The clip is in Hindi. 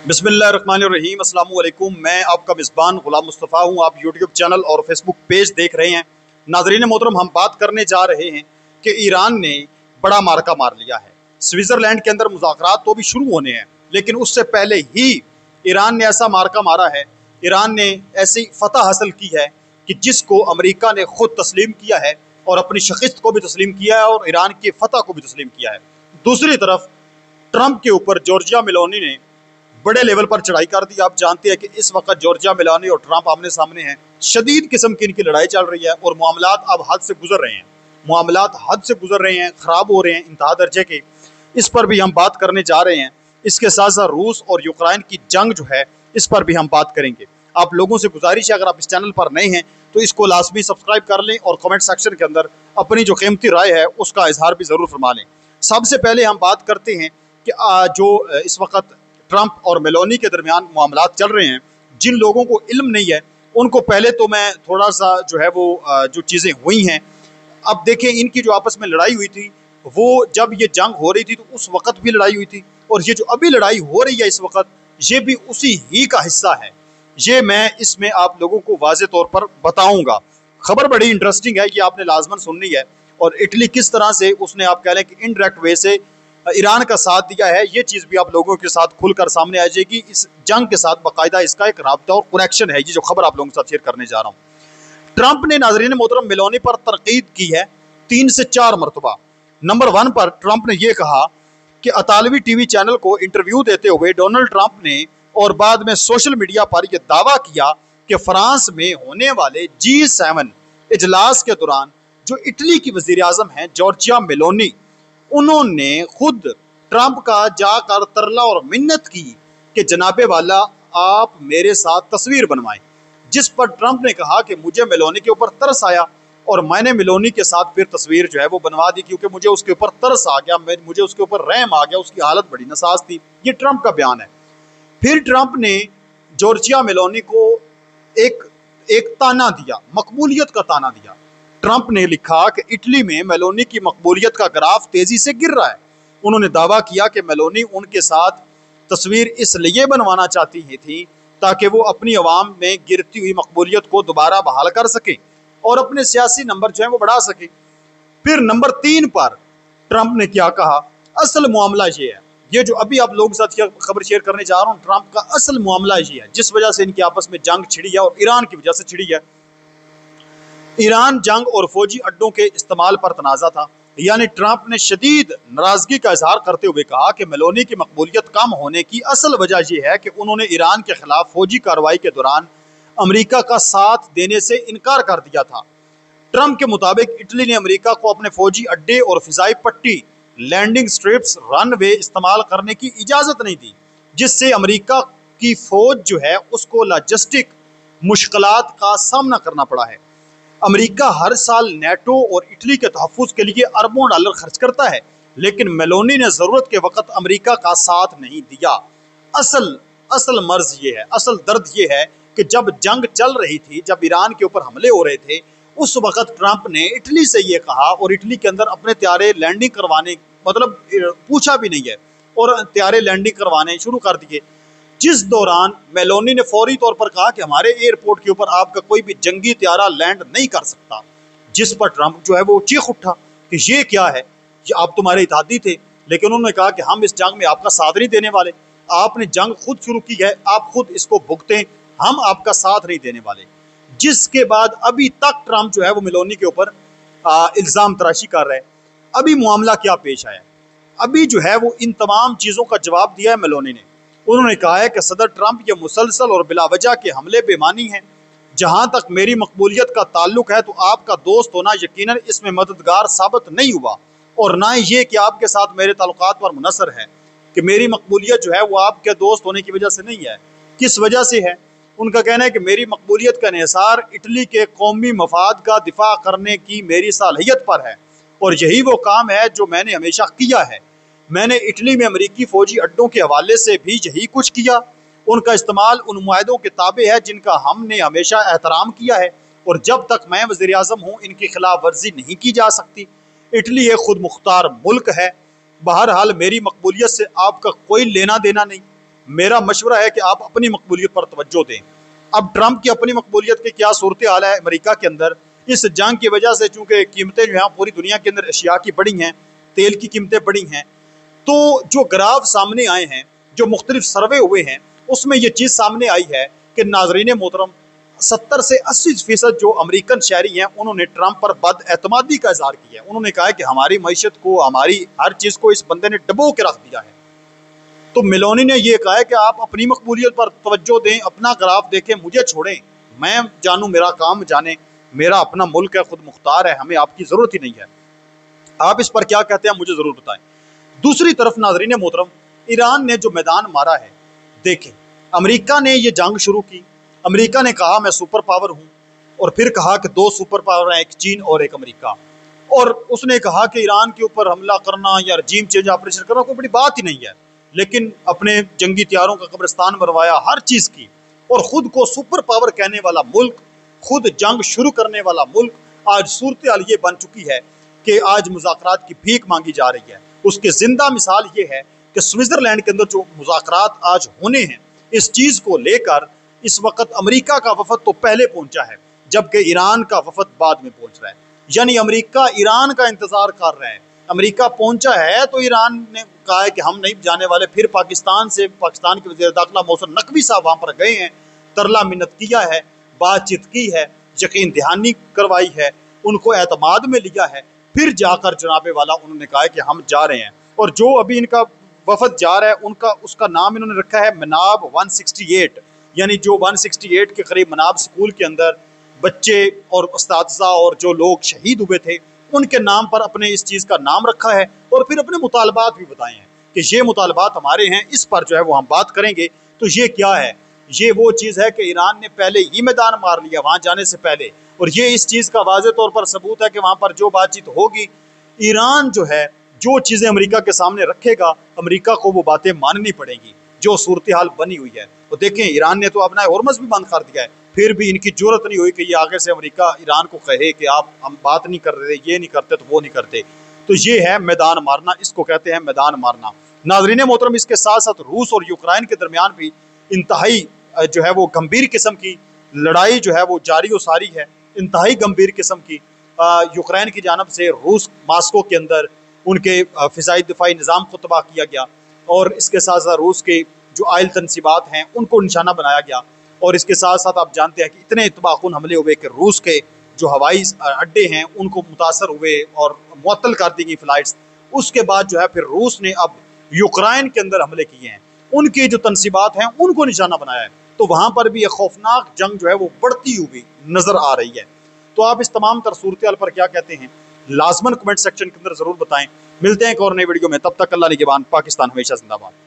बिस्मिल्लाहिर्रहमानिर्रहीम, अस्सलाम वालेकुम। मैं आपका मिज़बान ग़ुलाम मुस्तफ़ा हूँ। आप यूट्यूब चैनल और फेसबुक पेज देख रहे हैं। नाज़रीन मोहतरम, हम बात करने जा रहे हैं कि ईरान ने बड़ा मार्का मार लिया है। स्विट्ज़रलैंड के अंदर मुज़ाकरात तो अभी शुरू होने हैं, लेकिन उससे पहले ही ईरान ने ऐसा मार्का मारा है, ईरान ने ऐसी फतह हासिल की है कि जिसको अमेरिका ने खुद तस्लीम किया है और अपनी शिकस्त को भी तस्लीम किया है और ईरान की फतह को भी तस्लीम किया है। दूसरी तरफ ट्रंप के ऊपर जॉर्जिया मेलोनी ने बड़े लेवल पर चढ़ाई कर दी। आप जानते हैं कि इस वक्त जॉर्जिया मेलोनी और ट्रंप आमने सामने हैं। शदीद किस्म की इनकी लड़ाई चल रही है और मामलात अब हद से गुजर रहे हैं। मामलात हद से गुजर रहे हैं, ख़राब हो रहे हैं इंतहा दर्जे के। इस पर भी हम बात करने जा रहे हैं। इसके साथ साथ रूस और यूक्रेन की जंग जो है, इस पर भी हम बात करेंगे। आप लोगों से गुजारिश है, अगर आप इस चैनल पर नए हैं तो इसको लाजमी सब्सक्राइब कर लें और कमेंट सेक्शन के अंदर अपनी जो कीमती राय है उसका इजहार भी ज़रूर फरमा लें। सबसे पहले हम बात करते हैं कि जो इस वक्त ट्रंप और मेलोनी के दरमियान मामलात चल रहे हैं, जिन लोगों को इल्म नहीं है उनको पहले तो मैं थोड़ा सा जो है वो जो चीज़ें हुई हैं, अब देखें। इनकी जो आपस में लड़ाई हुई थी, वो जब ये जंग हो रही थी तो उस वक्त भी लड़ाई हुई थी, और ये जो अभी लड़ाई हो रही है इस वक्त, ये भी उसी ही का हिस्सा है। ये मैं इसमें आप लोगों को वाज़े तौर पर बताऊंगा। खबर बड़ी इंटरेस्टिंग है, ये आपने लाजमन सुननी है। और इटली किस तरह से उसने, आप कह लें कि इनडायरेक्ट वे से ईरान का साथ दिया है, ये चीज़ भी आप लोगों के साथ खुलकर सामने आ जाएगी। इस जंग के साथ बाकायदा इसका एक राब्ता और कनेक्शन है, ये जो खबर आप लोगों के साथ शेयर करने जा रहा हूँ। ट्रंप ने नाज़रीन मोहतरम मेलोनी पर तनकीद की है 3 से 4 मरतबा। नंबर 1 पर ट्रंप ने यह कहा कि अतालवी टीवी चैनल को इंटरव्यू देते हुए डोनाल्ड ट्रंप ने और बाद में सोशल मीडिया पर यह दावा किया कि फ्रांस में होने वाले G7 इजलास के दौरान जो इटली की वज़ीर आज़म हैं जॉर्जिया मेलोनी, उन्होंने खुद ट्रंप का जाकर तरला और मिन्नत की कि जनाबे वाला आप मेरे साथ तस्वीर बनवाएं। जिस पर ट्रंप ने कहा कि मुझे मेलोनी के ऊपर तरस आया और मैंने मेलोनी के साथ फिर तस्वीर जो है वो बनवा दी, क्योंकि मुझे उसके ऊपर तरस आ गया, मुझे उसके ऊपर रहम आ गया, उसकी हालत बड़ी नासाज थी। ये ट्रंप का बयान है। फिर ट्रंप ने जॉर्जिया मेलोनी को एक एक ताना दिया, मकबूलियत का ताना दिया। ट्रंप ने लिखा कि इटली में मेलोनी की मकबूलियत का ग्राफ तेजी से गिर रहा है। उन्होंने दावा किया कि मेलोनी उनके साथ तस्वीर इसलिए बनवाना चाहती थी ताकि वो अपनी आवाम में गिरती हुई मकबूलियत को दोबारा बहाल कर सके और अपने सियासी नंबर जो है वो बढ़ा सके। फिर नंबर 3 पर ट्रंप ने क्या कहा, असल मामला ये है, ये जो अभी आप लोगों के साथ खबर शेयर करने जा रहा हूँ, ट्रंप का असल मामला ये है जिस वजह से इनकी आपस में जंग छिड़ी है और ईरान की वजह से छिड़ी है। ईरान जंग और फौजी अड्डों के इस्तेमाल पर तनाज़ा था। यानी ट्रंप ने शदीद नाराजगी का इजहार करते हुए कहा कि मेलोनी की मकबूलियत कम होने की असल वजह यह है कि उन्होंने ईरान के खिलाफ फौजी कार्रवाई के दौरान अमेरिका का साथ देने से इनकार कर दिया था। ट्रंप के मुताबिक इटली ने अमेरिका को अपने फौजी अड्डे और फिजाई पट्टी, लैंडिंग स्ट्रिप्स, रनवे इस्तेमाल करने की इजाज़त नहीं दी, जिससे अमेरिका की फौज जो है उसको लॉजिस्टिक मुश्किलात का सामना करना पड़ा है। अमेरिका हर साल नेटो और इटली के तहफ़्फ़ुज़ के लिए अरबों डॉलर खर्च करता है, लेकिन मेलोनी ने ज़रूरत के वक्त अमेरिका का साथ नहीं दिया। असल मर्ज ये है, असल दर्द ये है कि जब जंग चल रही थी, जब ईरान के ऊपर हमले हो रहे थे, उस वक्त ट्रंप ने इटली से ये कहा और इटली के अंदर अपने त्यारे लैंडिंग करवाने, मतलब पूछा भी नहीं है, और त्यारे लैंडिंग करवाने शुरू कर दिए। जिस दौरान मेलोनी ने फौरी तौर पर कहा कि हमारे एयरपोर्ट के ऊपर आपका कोई भी जंगी त्यारा लैंड नहीं कर सकता, जिस पर ट्रंप जो है वो चीख उठा कि ये क्या है, ये आप तुम्हारे इत्तेहादी थे। लेकिन उन्होंने कहा कि हम इस जंग में आपका साथ नहीं देने वाले, आपने जंग खुद शुरू की है, आप खुद इसको भुगतें, हम आपका साथ नहीं देने वाले। जिसके बाद अभी तक ट्रंप जो है वो मेलोनी के ऊपर इल्ज़ाम तराशी कर रहे हैं। अभी मामला क्या पेश आया, अभी जो है वो इन तमाम चीज़ों का जवाब दिया है मेलोनी ने। उन्होंने कहा है कि सदर ट्रंप ये मुसलसल और बिलावजह के हमले बेमानी हैं। जहां तक मेरी मकबूलियत का ताल्लुक है तो आपका दोस्त होना यकीनन इसमें मददगार साबित नहीं हुआ, और ना ये कि आपके साथ मेरे ताल्लुकात पर मुनसर है कि मेरी मकबूलियत जो है वो आपके दोस्त होने की वजह से नहीं है। किस वजह से है? उनका कहना है कि मेरी मकबूलियत का इन्हिसार इटली के कौमी मफाद का दिफा करने की मेरी सालहियत पर है, और यही वो काम है जो मैंने हमेशा किया है। मैंने इटली में अमेरिकी फ़ौजी अड्डों के हवाले से भी यही कुछ किया। उनका इस्तेमाल उन मुआहदों के ताबे है जिनका हमने हमेशा एहतराम किया है, और जब तक मैं वज़ीर आज़म हूँ इनकी खिलाफ वर्जी नहीं की जा सकती। इटली एक खुद मुख्तार मुल्क है। बहरहाल मेरी मकबूलियत से आपका कोई लेना देना नहीं। मेरा मशवरा है कि आप अपनी मकबूलियत पर तवज्जो दें। अब ट्रंप की अपनी मकबूलियत की क्या सूरत हाल है अमेरिका के अंदर, इस जंग की वजह से चूंकि कीमतें जो हैं पूरी दुनिया के अंदर अशिया की बढ़ी हैं, तेल की कीमतें बढ़ी हैं, तो जो ग्राफ सामने आए हैं, जो मुख्तलिफ सर्वे हुए हैं, उसमें यह चीज़ सामने आई है कि नाजरीन मोहतरम 70 से 80% जो अमेरिकन शहरी हैं उन्होंने ट्रंप पर बदएतमादी का इजहार किया है। उन्होंने कहा है कि हमारी मईशत को, हमारी हर चीज़ को इस बंदे ने डबो के रख दिया है। तो मेलोनी ने यह कहा है कि आप अपनी मकबूलियत पर तवज्जो दें, अपना ग्राफ देखें, मुझे छोड़ें, मैं जानूं, मेरा काम जाने, मेरा अपना मुल्क है, खुद मुख्तार है, हमें आपकी ज़रूरत ही नहीं है। आप इस पर क्या कहते हैं मुझे ज़रूर बताएं। दूसरी तरफ नाजरीन मोहतरम, ईरान ने जो मैदान मारा है, देखें, अमेरिका ने यह जंग शुरू की, अमेरिका ने कहा मैं सुपर पावर हूं, और फिर कहा कि दो सुपर पावर हैं, एक चीन और एक अमेरिका, और उसने कहा कि ईरान के ऊपर हमला करना या रजीम चेंज ऑपरेशन करना कोई बड़ी बात ही नहीं है, लेकिन अपने जंगी त्यारों का कब्रिस्तान बनवाया, हर चीज़ की, और ख़ुद को सुपर पावर कहने वाला मुल्क, खुद जंग शुरू करने वाला मुल्क, आज सूरत हाल ये बन चुकी है कि आज मुज़ाकरात की भीख मांगी जा रही है। उसकी जिंदा मिसाल ये है कि स्विट्ज़रलैंड के अंदर जो मुज़ाकरात आज होने हैं, इस चीज़ को लेकर इस वक्त अमेरिका का वफद तो पहले पहुंचा है, जबकि ईरान का वफद बाद में पहुंच रहा है। यानी अमेरिका ईरान का इंतजार कर रहा है। अमेरिका पहुंचा है तो ईरान ने कहा है कि हम नहीं जाने वाले। फिर पाकिस्तान के वज़ीर दाखिला मोहसिन नकवी साहब वहां पर गए हैं, तरला मिन्नत किया है, बातचीत की है, यकीन दहानी करवाई है, उनको एतमाद में लिया है, फिर जाकर जनाबे वाला उन्होंने कहा है कि हम जा रहे हैं। और जो अभी इनका वफद जा रहा है उसका नाम इन्होंने रखा है मनाब 168, यानी जो 168 के करीब मनाब स्कूल के अंदर बच्चे और उस्तादज़ा और जो लोग शहीद हुए थे उनके नाम पर अपने इस चीज़ का नाम रखा है, और फिर अपने मुतालबात भी बताए हैं कि ये मुतालबात हमारे हैं, इस पर जो है वो हम बात करेंगे। तो ये क्या है? ये वो चीज़ है कि ईरान ने पहले ही मैदान मार लिया वहाँ जाने से पहले, और ये इस चीज़ का वाज़े तौर पर सबूत है कि वहाँ पर जो बातचीत होगी, ईरान जो है जो चीज़ें अमेरिका के सामने रखेगा, अमेरिका को वो बातें माननी पड़ेंगी जो सूरत हाल बनी हुई है। तो देखें, ईरान ने तो अपना हॉर्मज़ भी बंद कर दिया है, फिर भी इनकी जरूरत नहीं हुई कि ये आगे से अमेरिका ईरान को कहे कि आप हम बात नहीं कर रहे, ये नहीं करते तो वो नहीं करते। तो ये है मैदान मारना, इसको कहते हैं मैदान मारना। नाज़रीन मोहतरम, इसके साथ साथ रूस और यूक्रेन के दरमियान भी इंतहाई जो है वो गंभीर किस्म की लड़ाई जो है वो जारी व सारी है, इंतहाई गंभीर किस्म की। यूक्रेन की जानब से रूस मास्को के अंदर उनके फ़िज़ाई दिफाई निज़ाम को तबाह किया गया, और इसके साथ साथ रूस के जो आयल तनसीबात हैं उनको निशाना बनाया गया, और इसके साथ साथ आप जानते हैं कि इतने तबाहकुन हमले हुए कि रूस के जो हवाई अड्डे हैं उनको मुतासर हुए और मुअत्तल कर दी गई फ़्लाइट्स। उसके बाद जो है फिर रूस ने अब यूक्रेन के अंदर हमले किए हैं, उनकी जो तनसीबात हैं उनको निशाना बनाया है। तो वहाँ पर भी एक खौफनाक जंग जो है वो बढ़ती हुई नज़र आ रही है। तो आप इस तमाम तर सूरत हाल पर क्या कहते हैं, लाजमन कमेंट सेक्शन के अंदर ज़रूर बताएं। मिलते हैं एक और नई वीडियो में, तब तक अल्लाह निगहबान। पाकिस्तान हमेशा जिंदाबाद।